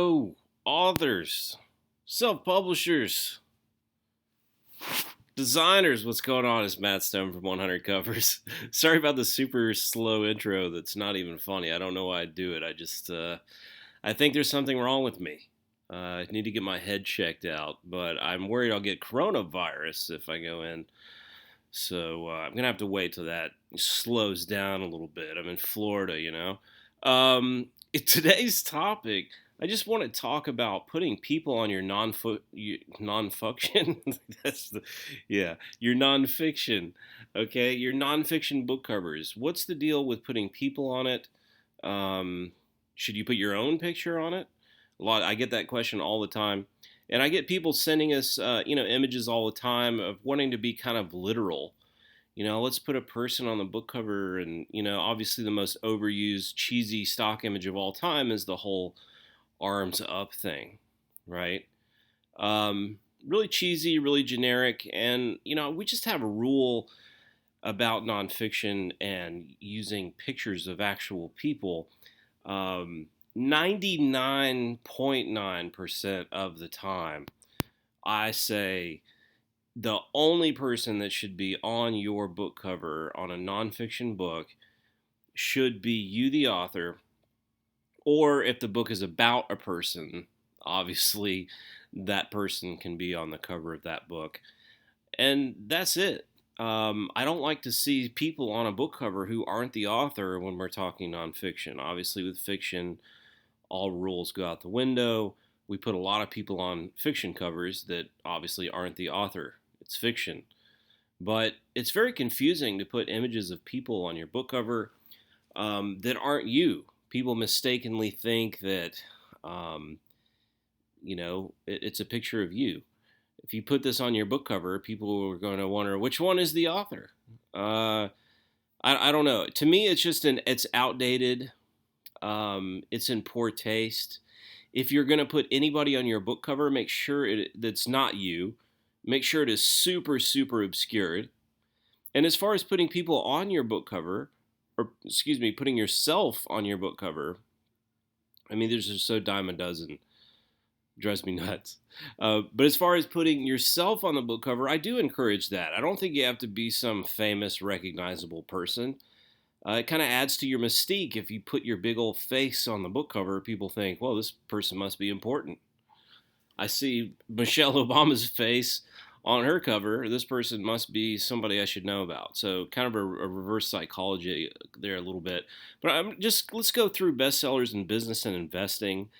Oh, authors, self-publishers, designers, what's going on? It's Matt Stone from 100 Covers. Sorry about the super slow intro that's not even funny. I don't know why I do it. I think there's something wrong with me. I need to get my head checked out, but I'm worried I'll get coronavirus if I go in. So I'm going to have to wait till that slows down a little bit. I'm in Florida, you know. Today's topic, I just want to talk about putting people on your non-function. That's the, yeah, your nonfiction. Okay, your nonfiction book covers. What's the deal with putting people on it? Um, should you put your own picture on it? I get that question all the time, and I get people sending us, images all the time of wanting to be kind of literal. Let's put a person on the book cover, and obviously the most overused, cheesy stock image of all time is the whole arms up thing, right? Really cheesy, really generic, and we just have a rule about nonfiction and using pictures of actual people. 99.9% of the time, I say the only person that should be on your book cover on a nonfiction book should be you, the author, or if the book is about a person, obviously that person can be on the cover of that book. And that's it. I don't like to see people on a book cover who aren't the author when we're talking nonfiction. Obviously, with fiction, all rules go out the window. We put a lot of people on fiction covers that obviously aren't the author. It's fiction. But it's very confusing to put images of people on your book cover that aren't you. People mistakenly think that, it's a picture of you. If you put this on your book cover, people are going to wonder which one is the author. I don't know. To me, it's outdated. It's in poor taste. If you're going to put anybody on your book cover, make sure that's not you. Make sure it is super, super obscured. And as far as putting people on your book cover, or excuse me, putting yourself on your book cover, I mean, there's just so dime a dozen. Drives me nuts. But as far as putting yourself on the book cover, I do encourage that. I don't think you have to be some famous, recognizable person. It kind of adds to your mystique. If you put your big old face on the book cover, people think, well, this person must be important. I see Michelle Obama's face on her cover. This person must be somebody I should know about. So kind of a reverse psychology there a little bit. But let's go through bestsellers in business and investing.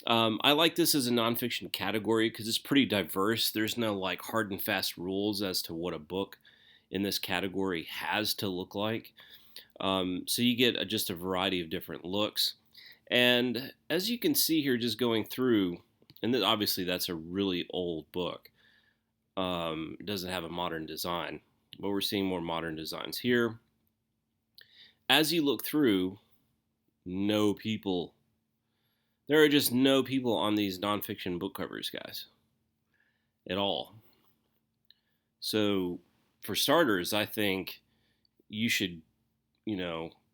I like this as a nonfiction category because it's pretty diverse. There's no like hard and fast rules as to what a book in this category has to look like. So you get just a variety of different looks. And as you can see here, just going through, and obviously that's a really old book. It doesn't have a modern design, but we're seeing more modern designs here. As you look through, no people. There are just no people on these nonfiction book covers, guys, at all. So, for starters, I think you should,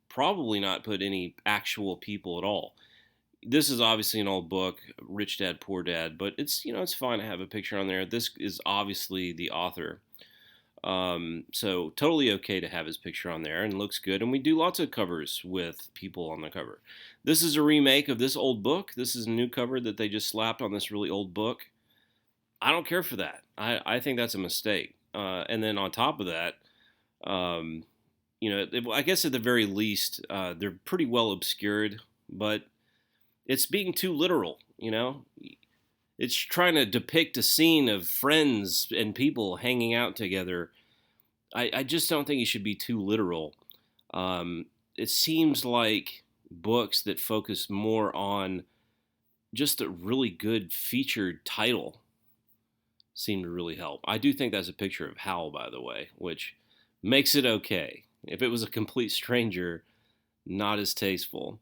probably not put any actual people at all. This is obviously an old book, Rich Dad, Poor Dad, but it's fine to have a picture on there. This is obviously the author. So totally okay to have his picture on there and looks good. And we do lots of covers with people on the cover. This is a remake of this old book. This is a new cover that they just slapped on this really old book. I don't care for that. I think that's a mistake. And then on top of that, I guess at the very least, they're pretty well obscured, but it's being too literal, It's trying to depict a scene of friends and people hanging out together. I just don't think you should be too literal. It seems like books that focus more on just a really good featured title seem to really help. I do think that's a picture of Hal, by the way, which makes it okay. If it was a complete stranger, not as tasteful.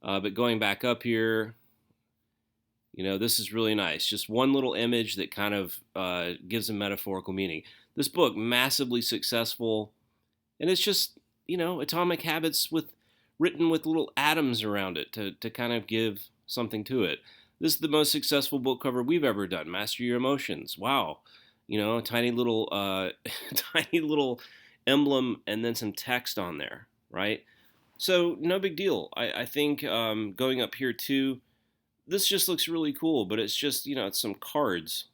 But going back up here, this is really nice. Just one little image that kind of gives a metaphorical meaning. This book, massively successful, and it's just, Atomic Habits written with little atoms around it to kind of give something to it. This is the most successful book cover we've ever done. Master Your Emotions. Wow. A tiny little, tiny little emblem and then some text on there, right? So no big deal. I think going up here too, this just looks really cool, but it's just, it's some cards.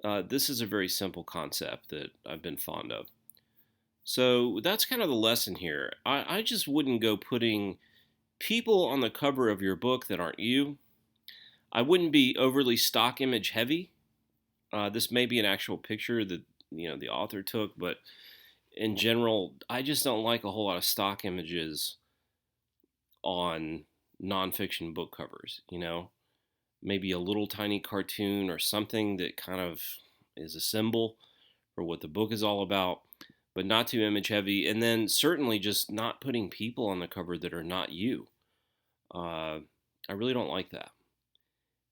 This is a very simple concept that I've been fond of. So that's kind of the lesson here. I just wouldn't go putting people on the cover of your book that aren't you. I wouldn't be overly stock image heavy. This may be an actual picture that the author took, but in general, I just don't like a whole lot of stock images on nonfiction book covers. Maybe a little tiny cartoon or something that kind of is a symbol for what the book is all about, but not too image heavy. And then certainly just not putting people on the cover that are not you. I really don't like that.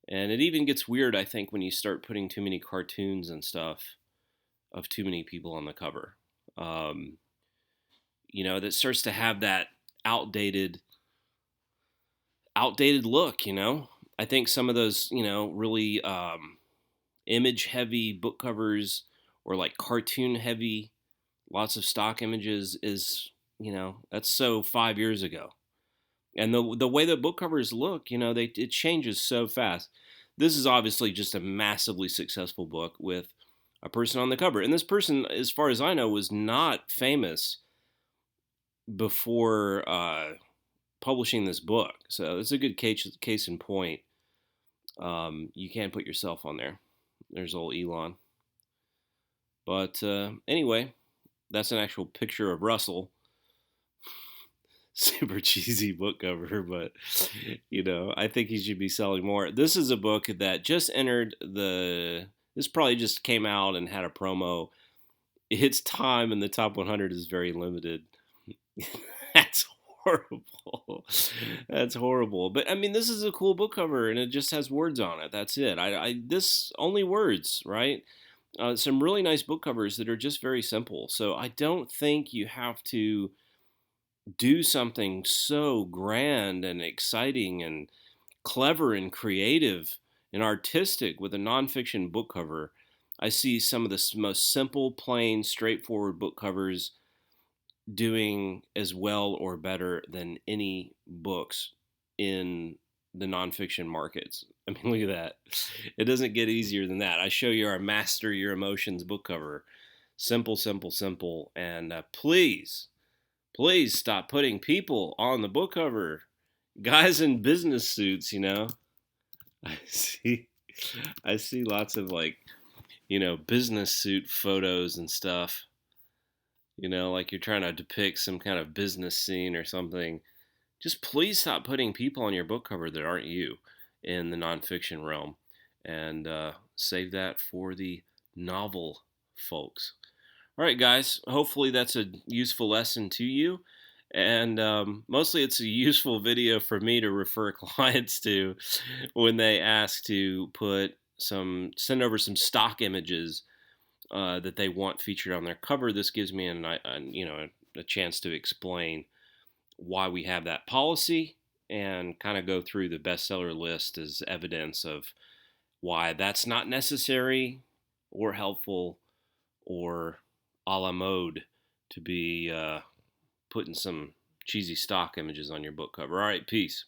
And it even gets weird, I think, when you start putting too many cartoons and stuff of too many people on the cover. That starts to have that outdated look. I think some of those, really image heavy book covers or like cartoon heavy, lots of stock images is, that's so 5 years ago. And the way that book covers look, it changes so fast. This is obviously just a massively successful book with a person on the cover. And this person, as far as I know, was not famous before publishing this book. So it's a good case in point. You can't put yourself on there. There's old Elon. But anyway, that's an actual picture of Russell. Super cheesy book cover, but I think he should be selling more. This is a book that just entered this probably just came out and had a promo. Its time in the top 100 is very limited. That's horrible. That's horrible. But I mean, this is a cool book cover, and it just has words on it. That's it. This only words, right? Some really nice book covers that are just very simple. So I don't think you have to do something so grand and exciting and clever and creative and artistic with a nonfiction book cover. I see some of the most simple, plain, straightforward book covers doing as well or better than any books in the nonfiction markets. I mean, look at that. It doesn't get easier than that. I show you our Master Your Emotions book cover. Simple, simple, simple. And please stop putting people on the book cover. Guys in business suits, I see lots of business suit photos and stuff. Like you're trying to depict some kind of business scene or something. Just please stop putting people on your book cover that aren't you in the nonfiction realm. And save that for the novel folks. All right, guys. Hopefully that's a useful lesson to you. And mostly it's a useful video for me to refer clients to when they ask to send over some stock images that they want featured on their cover. This gives me a chance to explain why we have that policy and kind of go through the bestseller list as evidence of why that's not necessary or helpful or a la mode to be putting some cheesy stock images on your book cover. All right, peace.